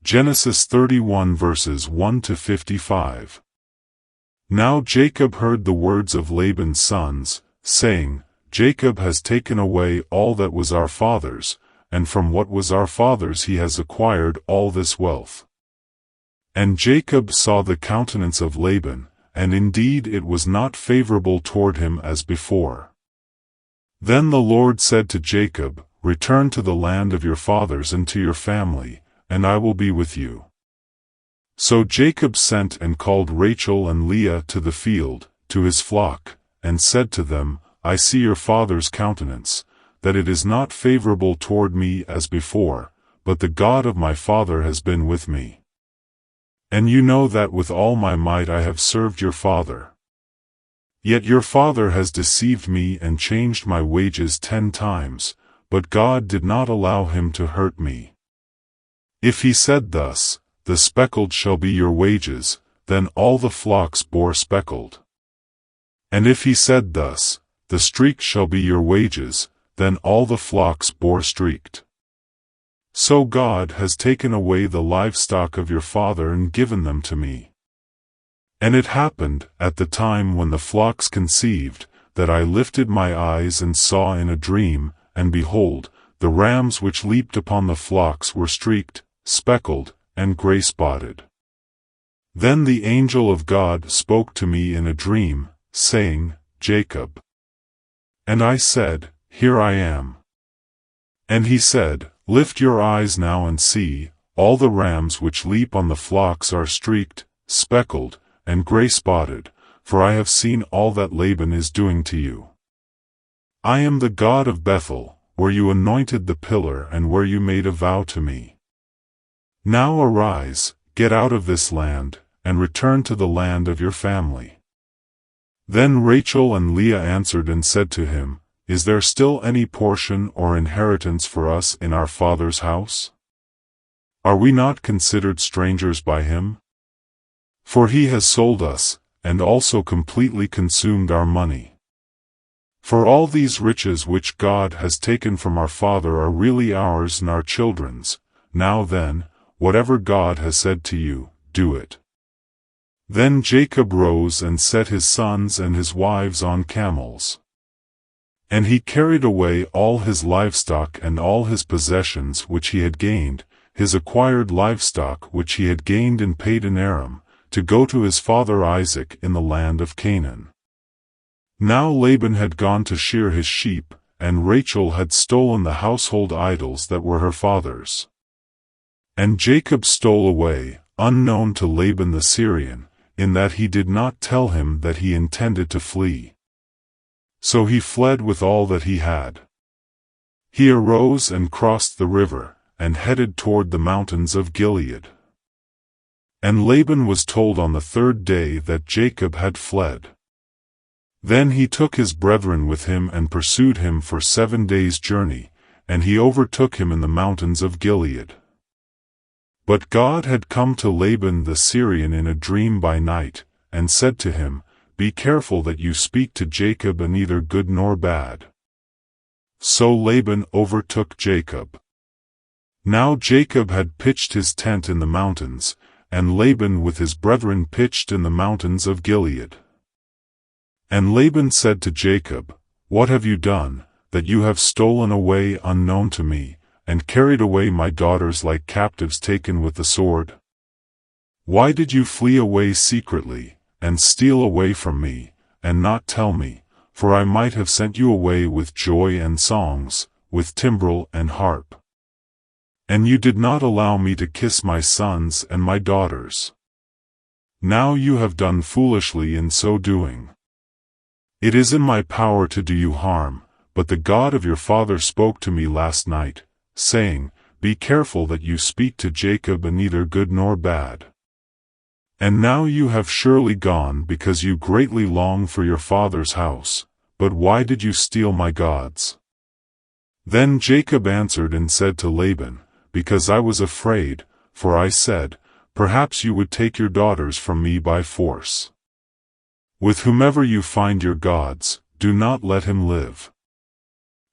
Genesis 31 verses 1 to 55. Now Jacob heard the words of Laban's sons, saying, Jacob has taken away all that was our father's, and from what was our father's he has acquired all this wealth. And Jacob saw the countenance of Laban, and indeed it was not favorable toward him as before. Then the Lord said to Jacob, Return to the land of your fathers and to your family, and I will be with you. So Jacob sent and called Rachel and Leah to the field, to his flock, and said to them, I see your father's countenance, that it is not favorable toward me as before, but the God of my father has been with me. And you know that with all my might I have served your father. Yet your father has deceived me and changed my wages 10 times, but God did not allow him to hurt me. If he said thus, The speckled shall be your wages, then all the flocks bore speckled. And if he said thus, The streaked shall be your wages, then all the flocks bore streaked. So God has taken away the livestock of your father and given them to me. And it happened, at the time when the flocks conceived, that I lifted my eyes and saw in a dream, and behold, the rams which leaped upon the flocks were streaked, speckled, and gray-spotted. Then the angel of God spoke to me in a dream, saying, Jacob. And I said, Here I am. And he said, Lift your eyes now and see, all the rams which leap on the flocks are streaked, speckled, and gray-spotted, for I have seen all that Laban is doing to you. I am the God of Bethel, where you anointed the pillar and where you made a vow to me. Now arise, get out of this land, and return to the land of your family. Then Rachel and Leah answered and said to him, Is there still any portion or inheritance for us in our father's house? Are we not considered strangers by him? For he has sold us, and also completely consumed our money. For all these riches which God has taken from our father are really ours and our children's. Now then, whatever God has said to you, do it. Then Jacob rose and set his sons and his wives on camels. And he carried away all his livestock and all his possessions which he had gained, his acquired livestock which he had gained in Padan-aram, to go to his father Isaac in the land of Canaan. Now Laban had gone to shear his sheep, and Rachel had stolen the household idols that were her father's. And Jacob stole away, unknown to Laban the Syrian, in that he did not tell him that he intended to flee. So he fled with all that he had. He arose and crossed the river, and headed toward the mountains of Gilead. And Laban was told on the 3rd day that Jacob had fled. Then he took his brethren with him and pursued him for 7 days' journey, and he overtook him in the mountains of Gilead. But God had come to Laban the Syrian in a dream by night, and said to him, Be careful that you speak to Jacob neither good nor bad. So Laban overtook Jacob. Now Jacob had pitched his tent in the mountains, and Laban with his brethren pitched in the mountains of Gilead. And Laban said to Jacob, What have you done, that you have stolen away unknown to me, and carried away my daughters like captives taken with the sword? Why did you flee away secretly, and steal away from me, and not tell me, for I might have sent you away with joy and songs, with timbrel and harp? And you did not allow me to kiss my sons and my daughters. Now you have done foolishly in so doing. It is in my power to do you harm, but the God of your father spoke to me last night, saying, Be careful that you speak to Jacob neither good nor bad. And now you have surely gone because you greatly long for your father's house, but why did you steal my gods? Then Jacob answered and said to Laban, Because I was afraid, for I said, Perhaps you would take your daughters from me by force. With whomever you find your gods, do not let him live.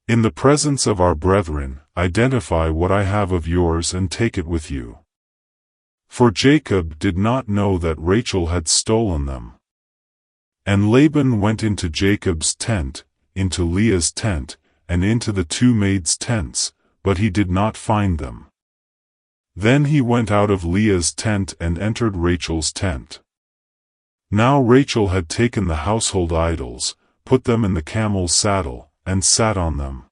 In the presence of our brethren, identify what I have of yours and take it with you. For Jacob did not know that Rachel had stolen them. And Laban went into Jacob's tent, into Leah's tent, and into the two maids' tents, but he did not find them. Then he went out of Leah's tent and entered Rachel's tent. Now Rachel had taken the household idols, put them in the camel's saddle, and sat on them.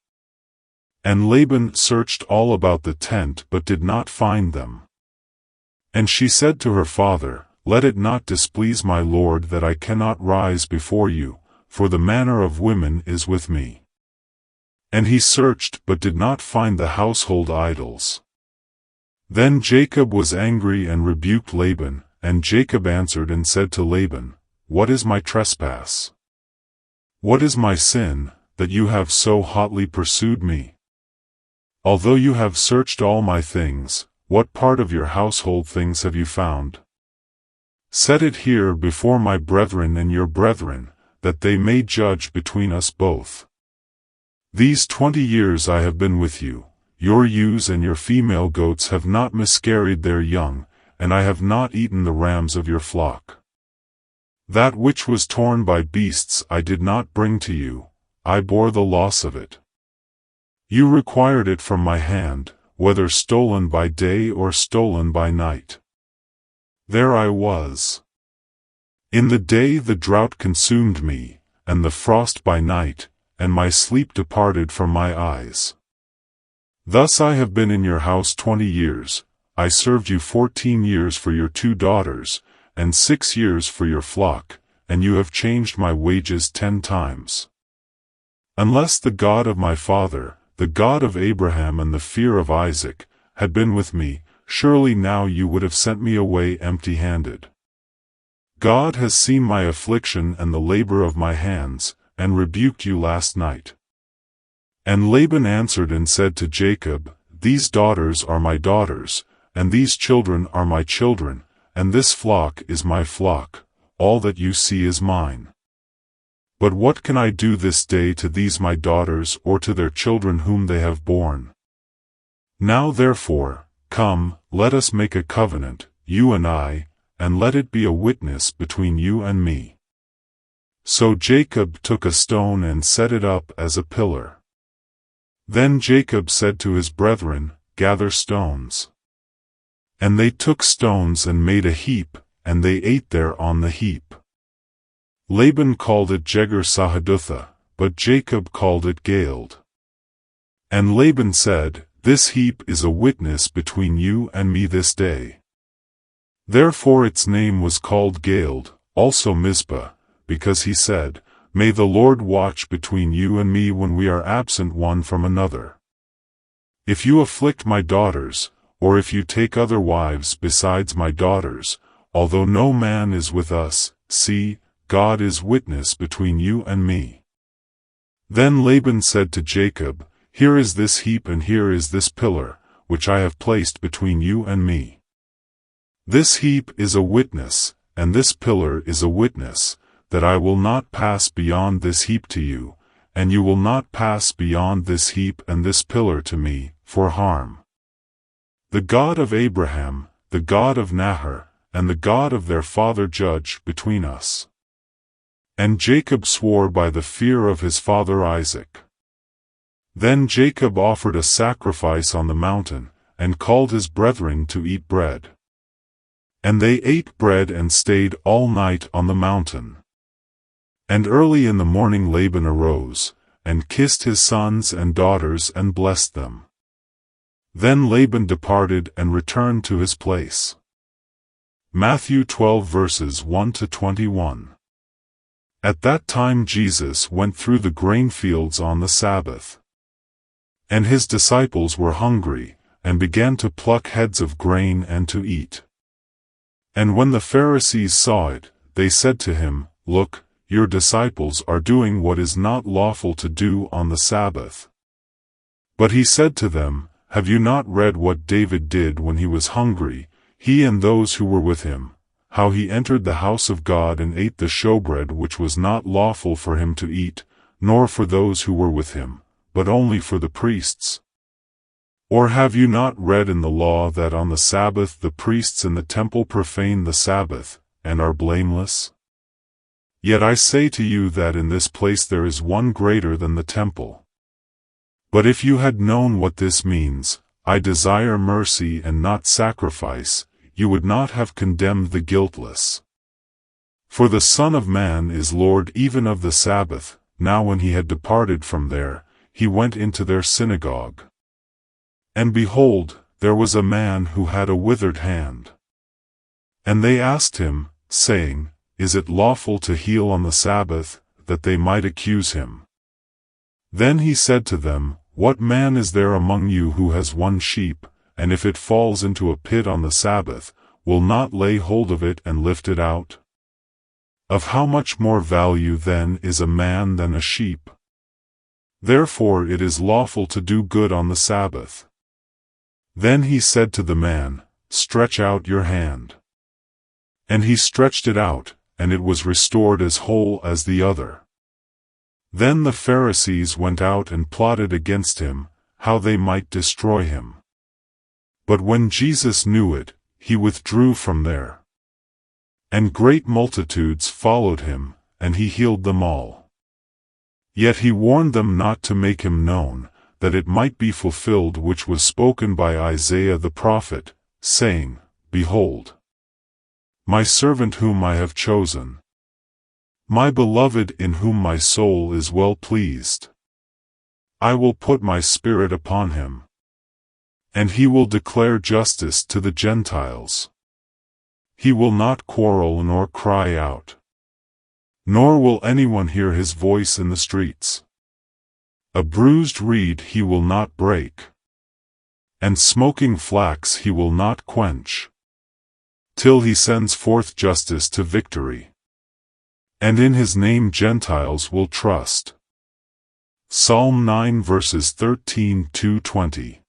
And Laban searched all about the tent but did not find them. And she said to her father, Let it not displease my lord that I cannot rise before you, for the manner of women is with me. And he searched but did not find the household idols. Then Jacob was angry and rebuked Laban, and Jacob answered and said to Laban, What is my trespass? What is my sin, that you have so hotly pursued me? Although you have searched all my things, what part of your household things have you found? Set it here before my brethren and your brethren, that they may judge between us both. These 20 years I have been with you, your ewes and your female goats have not miscarried their young, and I have not eaten the rams of your flock. That which was torn by beasts I did not bring to you, I bore the loss of it. You required it from my hand, whether stolen by day or stolen by night. There I was. In the day the drought consumed me, and the frost by night, and my sleep departed from my eyes. Thus I have been in your house 20 years, I served you 14 years for your 2 daughters, and 6 years for your flock, and you have changed my wages 10 times. Unless the God of my father, the God of Abraham and the fear of Isaac, had been with me, surely now you would have sent me away empty-handed. God has seen my affliction and the labor of my hands, and rebuked you last night. And Laban answered and said to Jacob, These daughters are my daughters, and these children are my children, and this flock is my flock, all that you see is mine. But what can I do this day to these my daughters or to their children whom they have borne? Now therefore, come, let us make a covenant, you and I, and let it be a witness between you and me. So Jacob took a stone and set it up as a pillar. Then Jacob said to his brethren, Gather stones. And they took stones and made a heap, and they ate there on the heap. Laban called it Jegar-sahadutha, but Jacob called it Galeed. And Laban said, This heap is a witness between you and me this day. Therefore its name was called Galeed, also Mizpah, because he said, May the Lord watch between you and me when we are absent one from another. If you afflict my daughters, or if you take other wives besides my daughters, although no man is with us, see, God is witness between you and me. Then Laban said to Jacob, Here is this heap and here is this pillar, which I have placed between you and me. This heap is a witness, and this pillar is a witness, that I will not pass beyond this heap to you, and you will not pass beyond this heap and this pillar to me, for harm. The God of Abraham, the God of Nahor, and the God of their father judge between us. And Jacob swore by the fear of his father Isaac. Then Jacob offered a sacrifice on the mountain, and called his brethren to eat bread. And they ate bread and stayed all night on the mountain. And early in the morning Laban arose, and kissed his sons and daughters and blessed them. Then Laban departed and returned to his place. Matthew 12 verses 1 to 21. At that time Jesus went through the grain fields on the Sabbath. And his disciples were hungry, and began to pluck heads of grain and to eat. And when the Pharisees saw it, they said to him, Look, your disciples are doing what is not lawful to do on the Sabbath. But he said to them, Have you not read what David did when he was hungry, he and those who were with him, how he entered the house of God and ate the showbread which was not lawful for him to eat, nor for those who were with him, but only for the priests? Or have you not read in the law that on the Sabbath the priests in the temple profane the Sabbath, and are blameless? Yet I say to you that in this place there is one greater than the temple. But if you had known what this means, I desire mercy and not sacrifice, you would not have condemned the guiltless. For the Son of Man is Lord even of the Sabbath. Now when he had departed from there, he went into their synagogue. And behold, there was a man who had a withered hand. And they asked him, saying, Is it lawful to heal on the Sabbath, that they might accuse him? Then he said to them, What man is there among you who has one sheep, and if it falls into a pit on the Sabbath, will not lay hold of it and lift it out? Of how much more value then is a man than a sheep? Therefore it is lawful to do good on the Sabbath. Then he said to the man, Stretch out your hand. And he stretched it out, and it was restored as whole as the other. Then the Pharisees went out and plotted against him, how they might destroy him. But when Jesus knew it, he withdrew from there. And great multitudes followed him, and he healed them all. Yet he warned them not to make him known, that it might be fulfilled which was spoken by Isaiah the prophet, saying, Behold, my servant whom I have chosen, my beloved in whom my soul is well pleased. I will put my spirit upon him, and he will declare justice to the Gentiles. He will not quarrel nor cry out, nor will anyone hear his voice in the streets. A bruised reed he will not break, and smoking flax he will not quench, till he sends forth justice to victory. And in his name Gentiles will trust. Psalm 9 verses 13–20.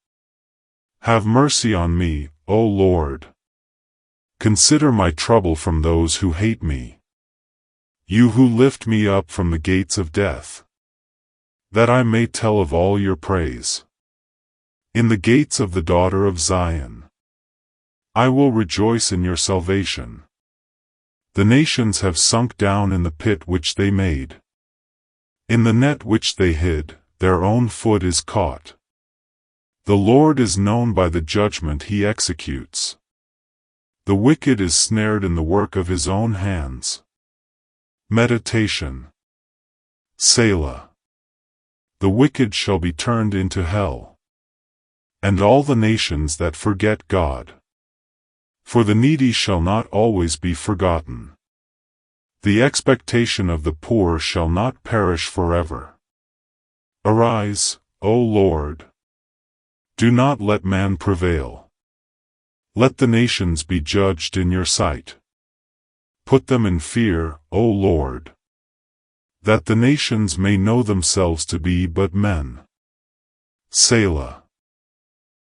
Have mercy on me, O Lord. Consider my trouble from those who hate me. You who lift me up from the gates of death, that I may tell of all your praise. In the gates of the daughter of Zion, I will rejoice in your salvation. The nations have sunk down in the pit which they made. In the net which they hid, their own foot is caught. The Lord is known by the judgment he executes. The wicked is snared in the work of his own hands. Meditation. Selah. The wicked shall be turned into hell, and all the nations that forget God. For the needy shall not always be forgotten. The expectation of the poor shall not perish forever. Arise, O Lord. Do not let man prevail. Let the nations be judged in your sight. Put them in fear, O Lord, that the nations may know themselves to be but men. Selah.